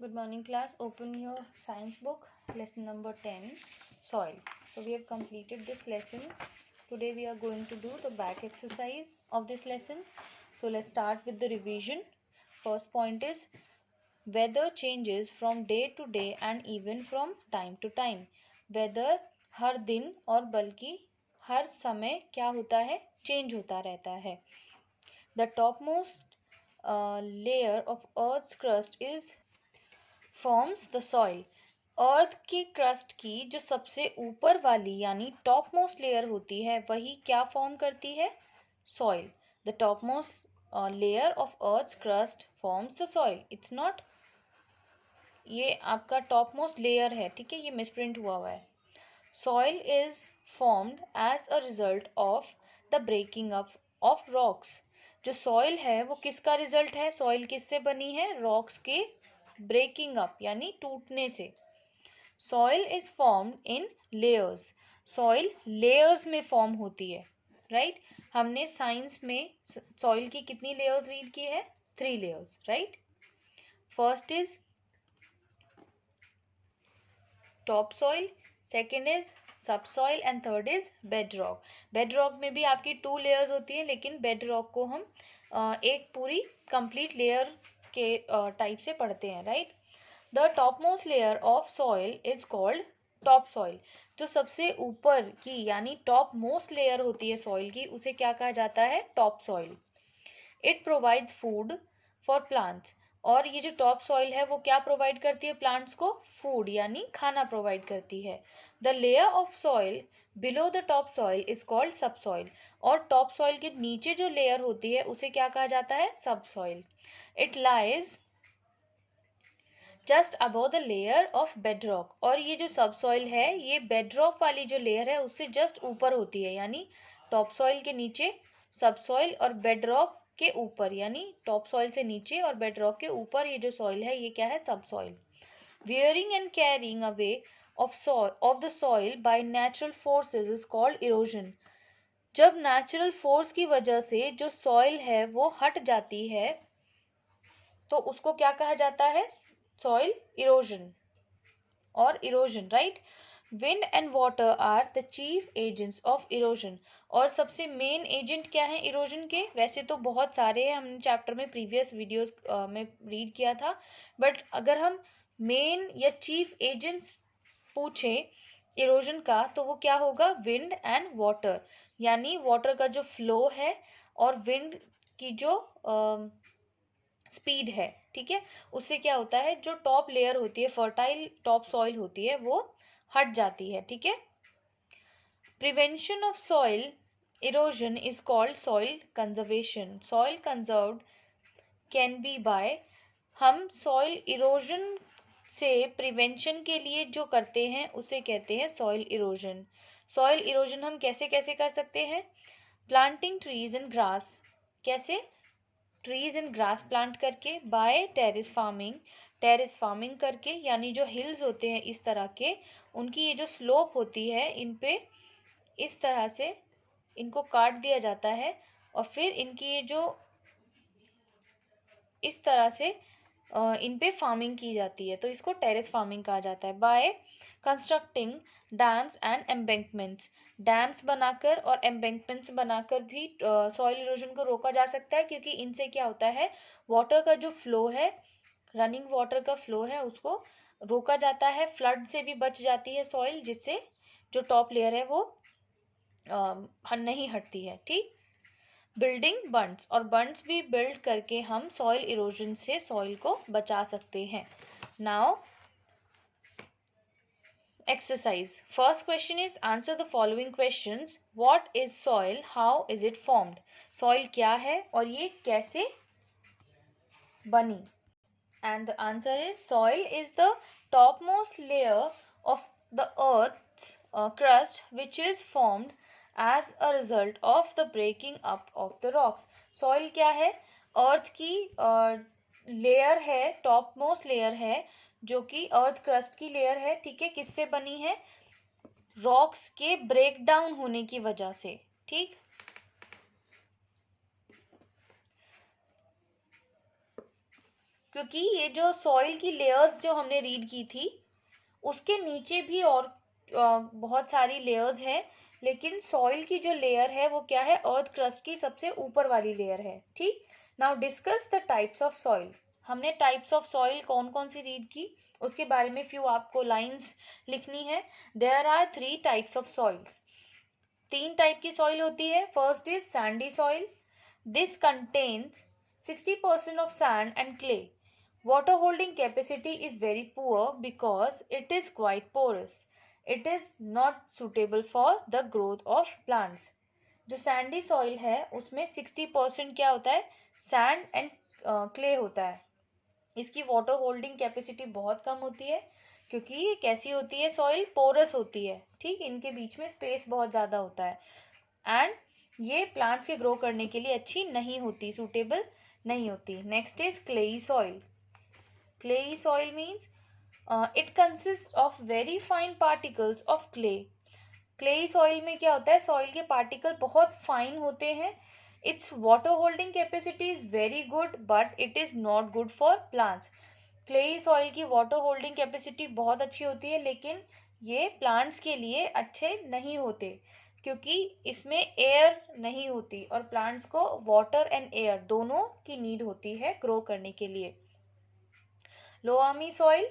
Good morning class. Open your science book, lesson number 10, soil. So we have completed this lesson. Today we are going to do the back exercise of this lesson. So let's start with the revision. First point is weather changes from day to day and even from time to time. Weather हर दिन और बल्कि हर समय क्या होता है, change होता रहता है. The topmost layer of Earth's crust is forms the soil. Earth की क्रस्ट की जो सबसे ऊपर वाली यानी टॉप मोस्ट लेयर होती है वही क्या फॉर्म करती है, soil. The top most layer of earth crust forms the soil. It's not, ये आपका टॉप मोस्ट लेयर है, ठीक है, ये मिसप्रिंट हुआ है. Soil is formed as a result of the breaking up of rocks. जो सॉइल है वो किसका रिजल्ट है, सॉइल किससे बनी है, रॉक्स के ब्रेकिंग अप यानी टूटने से. Soil is formed in layers. Soil layers में फॉर्म होती है, राइट. हमने साइंस में सॉइल की कितनी लेयर्स रीड की है, 3 layers, right. First is top soil, second is sub soil and third is bed rock. Bed rock में भी आपकी 2 लेयर्स होती है, लेकिन बेड रॉक को हम एक पूरी कंप्लीट लेयर के टाइप से पढ़ते हैं, right. The top most layer of soil is called top soil. जो सबसे ऊपर की यानी टॉप मोस्ट लेयर होती है सॉइल की उसे क्या कहा जाता है, top soil. It provides food for plants. और ये जो टॉप सॉइल है वो क्या प्रोवाइड करती है प्लांट्स को, फूड यानी खाना प्रोवाइड करती है. The layer of soil below the top soil is called सब सॉइल. और टॉप सॉइल के नीचे जो लेयर होती है उसे क्या कहा जाता है, सब soil. It lies just above the layer of bedrock. और ये जो सब सॉइल है ये बेडरॉक वाली जो लेयर है उससे जस्ट ऊपर होती है, यानी टॉप सॉइल के नीचे सब सॉइल और बेडरॉक के ऊपर, यानी टॉप सॉइल से नीचे और बेडरॉक के ऊपर ये जो सॉइल है ये क्या है, सब soil. Wearing and carrying away of the soil by natural forces is called erosion. जब नेचुरल फोर्स की वजह से जो सॉइल है वो हट जाती है तो उसको क्या कहा जाता है, सॉइल इरोजन और erosion, right. Wind and water are the chief agents of erosion. और सबसे मेन एजेंट क्या है इरोजन के, वैसे तो बहुत सारे हैं, हमने चैप्टर में प्रीवियस वीडियोस में रीड किया था, बट अगर हम मेन या चीफ एजेंट्स पूछें इरोजन का तो वो क्या होगा, विंड एंड वाटर. यानी वाटर का जो फ्लो है और विंड की जो स्पीड है, ठीक है, उससे क्या होता है जो टॉप लेयर होती है, फर्टाइल टॉप सॉइल होती है, वो हट जाती है, ठीक है. Prevention of soil erosion is called soil conservation. Soil conserved can be by, हम सॉइल इरोजन से प्रिवेंशन के लिए जो करते हैं उसे कहते हैं सॉइल इरोजन. सॉइल इरोजन हम कैसे कैसे कर सकते हैं, प्लांटिंग ट्रीज एंड ग्रास. कैसे, ट्रीज एंड ग्रास प्लांट करके, by terrace farming, terrace farming करके, यानी जो हिल्स होते हैं इस तरह के उनकी ये जो स्लोप होती है इन पे इस तरह से इनको काट दिया जाता है और फिर इनकी ये जो इस तरह से इन पे फार्मिंग की जाती है तो इसको टेरेस फार्मिंग कहा जाता है. By constructing dams and embankments. Dams बनाकर और एम्बैंकमेंट्स बनाकर भी सॉइल इरोजन को रोका जा सकता है, क्योंकि इनसे क्या होता है वाटर का जो फ्लो है, रनिंग वाटर का फ्लो है उसको रोका जाता है, फ्लड से भी बच जाती है सॉइल, जिससे जो टॉप लेयर है वो नहीं हटती है, ठीक. बिल्डिंग बंड्स, और बंड्स भी बिल्ड करके हम सॉइल इरोजन से सॉइल को बचा सकते हैं. Now exercise. First question is answer the following questions. What is soil, how is it formed. Soil क्या है और ये कैसे बनी. And the answer is soil is the top most layer of the Earth's crust which is formed as a result of the breaking up of the rocks. Soil क्या है, अर्थ की layer है, टॉप मोस्ट लेयर है जो कि earth crust की layer है, ठीक है, किससे बनी है, रॉक्स के ब्रेक डाउन होने की वजह से, ठीक. क्योंकि ये जो सॉइल की लेयर्स जो हमने रीड की थी उसके नीचे भी और बहुत सारी लेयर्स हैं, लेकिन सॉइल की जो लेयर है वो क्या है, अर्थ क्रस्ट की सबसे ऊपर वाली लेयर है। ठीक, now discuss the types of soil. हमने टाइप्स ऑफ सॉइल कौन कौन सी रीड की, उसके बारे में फ्यू आपको लाइंस लिखनी है। There are 3 types of soils. 3 type की सॉइल होती है। First is sandy soil. This contains 60% of sand and clay. Water holding capacity is very poor because it is quite porous. It is not suitable for the growth of plants. जो Sandy soil है उसमें 60% क्या होता है, sand and clay होता है। इसकी water holding capacity बहुत कम होती है क्योंकि ये कैसी होती है, सॉइल पोरस होती है। ठीक, इनके बीच में स्पेस बहुत ज़्यादा होता है एंड ये प्लांट्स के ग्रो करने के लिए अच्छी नहीं होती, सूटेबल नहीं होती। Next is clayey soil. Clayey soil means it consist of very fine particles of clay. Clayey soil में क्या होता है, सॉइल के पार्टिकल बहुत फाइन होते हैं। It's water holding capacity is very good but it is not good for plants. Clayey soil की water holding capacity बहुत अच्छी होती है लेकिन ये प्लांट्स के लिए अच्छे नहीं होते क्योंकि इसमें एयर नहीं होती और प्लांट्स को वाटर एंड एयर दोनों की नीड होती है ग्रो करने के लिए। Loamy soil,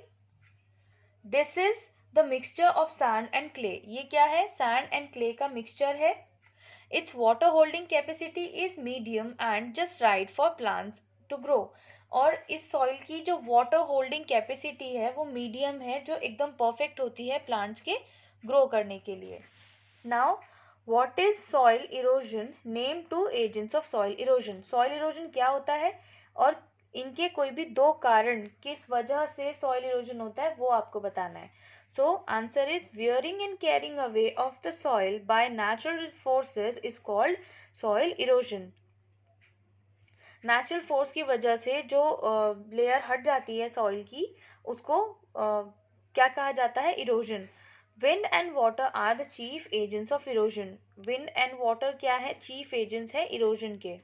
this is the mixture of sand and clay. ये क्या है, सैंड एंड क्ले का मिक्सचर है। It's water holding capacity is medium and just right for plants to grow. और इस सॉइल की जो वाटर होल्डिंग कैपेसिटी है वो मीडियम है, जो एकदम परफेक्ट होती है प्लांट्स के ग्रो करने के लिए। Now what is soil erosion, name 2 agents of soil erosion. Soil erosion क्या होता है और इनके कोई भी 2 कारण किस वजह से सॉइल इरोजन होता है वो आपको बताना है। So answer is wearing and carrying away of the soil by natural forces is called soil erosion. Natural force की वजह से जो लेयर हट जाती है सॉइल की उसको क्या कहा जाता है, erosion. Wind and water are the chief agents of erosion. Wind and water क्या है, चीफ एजेंट्स है इरोजन के।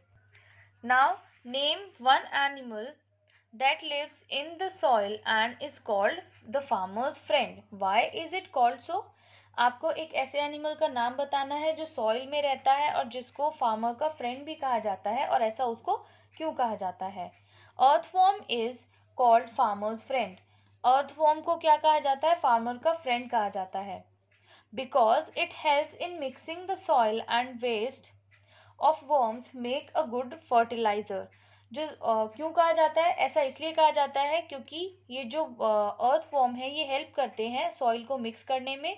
Now name 1 animal that lives in the soil and is called the farmer's friend. Why is it called so? आपको एक ऐसे animal का नाम बताना है जो सॉइल में रहता है और जिसको फार्मर का फ्रेंड भी कहा जाता है, और ऐसा उसको क्यों कहा जाता है। Earthworm is called farmers friend. Earthworm को क्या कहा जाता है, फार्मर का फ्रेंड कहा जाता है। Because it helps in mixing the soil and waste of worms make a good fertilizer. जो क्यों कहा जाता है, ऐसा इसलिए कहा जाता है क्योंकि ये जो अर्थ वॉर्म है ये हेल्प करते हैं सॉइल को मिक्स करने में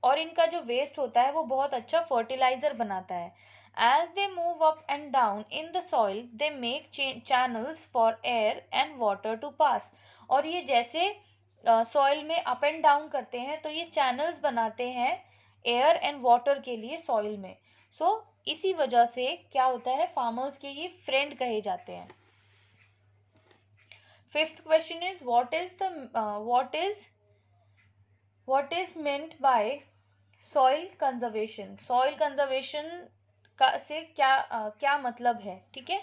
और इनका जो वेस्ट होता है वो बहुत अच्छा फर्टिलाइजर बनाता है। As they move up and down in the soil they make channels for air and water to pass. और ये जैसे सॉइल में अप एंड डाउन करते हैं तो ये चैनल्स बनाते हैं एयर एंड वाटर के लिए सॉइल में। सो इसी वजह से क्या होता है, फार्मर्स के ये फ्रेंड कहे जाते हैं। Fifth question is what is meant by soil conservation. Soil conservation का से क्या मतलब है, ठीक है।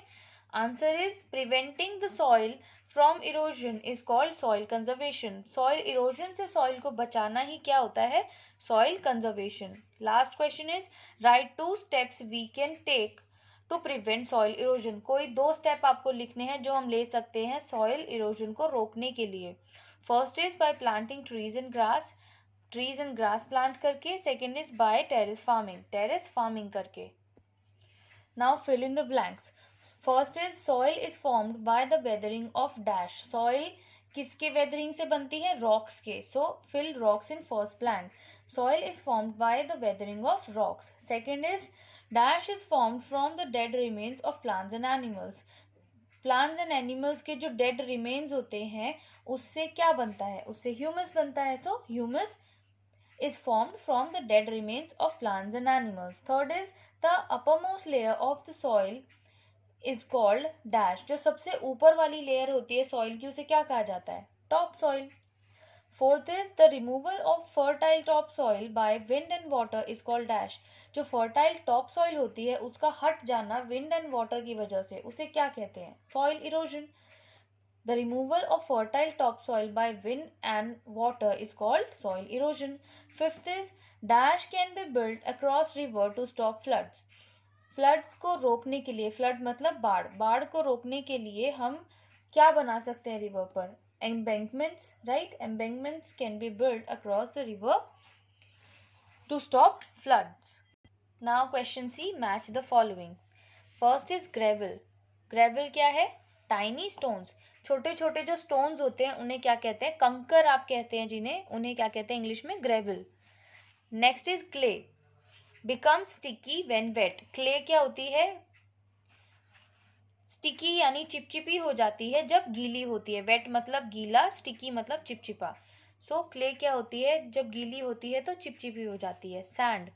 Answer is preventing the soil from erosion is called soil conservation. Soil erosion से सॉइल को बचाना ही क्या होता है, soil conservation. Last question is write 2 steps we can take to prevent soil erosion. कोई 2 स्टेप आपको लिखने हैं जो हम ले सकते हैं सॉइल इरोजन को रोकने के लिए। First is by planting trees and grass plant करके। Second is by terrace farming करके। Now fill in the blanks. First is soil is formed by the weathering of dash. Soil किसके weathering से बनती है, रॉक्स के। So fill rocks in first blank. Soil is formed by the weathering of rocks. Second is dash is formed from the dead remains of plants and animals. Plants and animals के जो dead remains होते हैं उससे क्या बनता है, उससे humus बनता है। सो humus is formed from the dead remains of plants and animals. Third is the uppermost layer of the soil is called dash. जो सबसे ऊपर वाली लेयर होती है सॉइल की उसे क्या कहा जाता है, top soil. Fourth is the removal of fertile top soil by wind and water is called dash. जो fertile top soil होती है उसका हट जाना wind and water की वजह से उसे क्या कहते हैं, soil erosion. The removal of fertile topsoil by wind and water is called soil erosion. Fifth is dash can be built across river to stop floods. Floods को रोकने के लिए, फ्लड मतलब बाढ़, बाढ़ को रोकने के लिए हम क्या बना सकते हैं रिवर पर? Embankments, right? Embankments can be build across the river to stop floods. Now question C, match the following. First is gravel. Gravel क्या है? टाइनी स्टोन्स, छोटे छोटे जो स्टोन्स होते हैं उन्हें क्या कहते हैं? कंकर आप कहते हैं जिन्हें, उन्हें क्या कहते हैं इंग्लिश में? Gravel. Next is clay. Become sticky when wet. Clay क्या होती है? स्टिकी यानी चिपचिपी हो जाती है जब गीली होती है. वेट मतलब गीला, स्टिकी मतलब चिपचिपा. सो क्ले क्या होती है? जब गीली होती है तो चिपचिपी हो जाती है. Sand.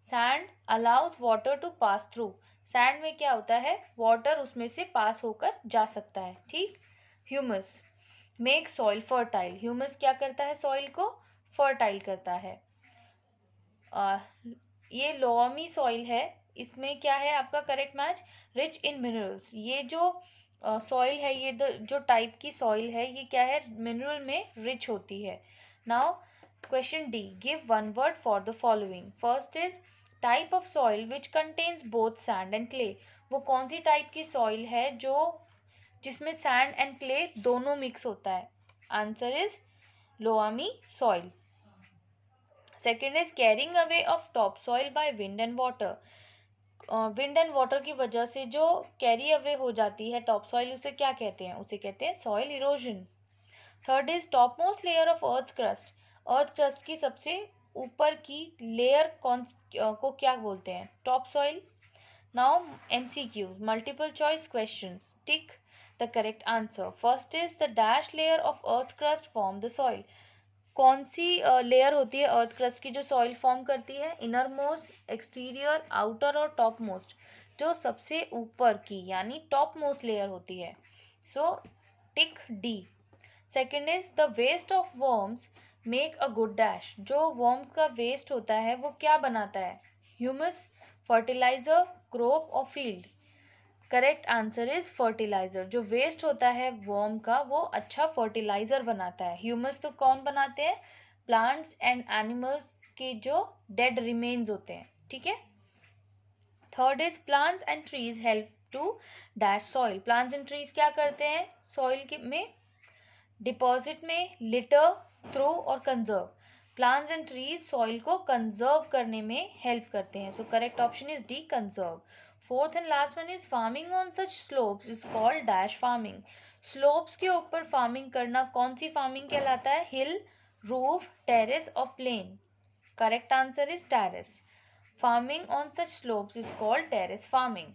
Sand allows water to pass through. Sand में क्या होता है? वाटर उसमें से पास होकर जा सकता है. ठीक. Humus. Make soil fertile. Humus क्या करता है? सॉइल को फर्टाइल करता है. ये लोमी सॉइल है. इसमें क्या है आपका correct match? Rich in minerals. ये जो सॉइल है, ये जो टाइप की सॉइल है, ये क्या है? मिनरल में रिच होती है. Now question D, give one word for the following. First is type of soil which contains both sand and clay. वो कौन सी टाइप की सॉइल है जो जिसमें सैंड एंड क्ले दोनों मिक्स होता है? Answer is loamy soil. Second is carrying away of top soil by wind and water. Wind and water की वजह से जो कैरी अवे हो जाती है टॉप सॉइल, उसे क्या कहते हैं? उसे कहते हैं soil erosion. Third is top most layer of earth crust. Earth crust की सबसे ऊपर की लेयर को क्या बोलते हैं? Top soil. Now MCQs, multiple choice questions. Tick the correct answer. First is the dash layer of earth crust form the soil. कौन सी layer होती है अर्थ क्रस्ट की जो सॉइल फॉर्म करती है? इनर मोस्ट, एक्सटीरियर, आउटर और top most. जो सबसे ऊपर की यानी टॉप मोस्ट लेयर होती है. So tick D. Second is the waste of worms make a good dash. जो वर्म का वेस्ट होता है वो क्या बनाता है? ह्यूमस, फर्टिलाइजर, क्रॉप और field. Correct answer is fertiliser. जो वेस्ट होता है वर्म का वो अच्छा फर्टिलाइजर बनाता है. ह्यूमस तो कौन बनाते हैं? प्लांट्स एंड एनिमल्स के जो डेड रिमेन्स होते हैं. ठीक है. Third is plants and trees help to dash soil. Plants and trees क्या करते हैं सॉइल में? डिपॉजिट में, लिटर, थ्रो और conserve. Plants and trees soil को कंजर्व करने में हेल्प करते हैं. So correct option is D, conserve. Fourth and last one is farming on such slopes is called dash farming. Slopes के ऊपर फार्मिंग करना कौन सी फार्मिंग कहलाता है? हिल, रूफ, टेरेस और plain. Correct answer is terrace. Farming on such slopes is called terrace farming.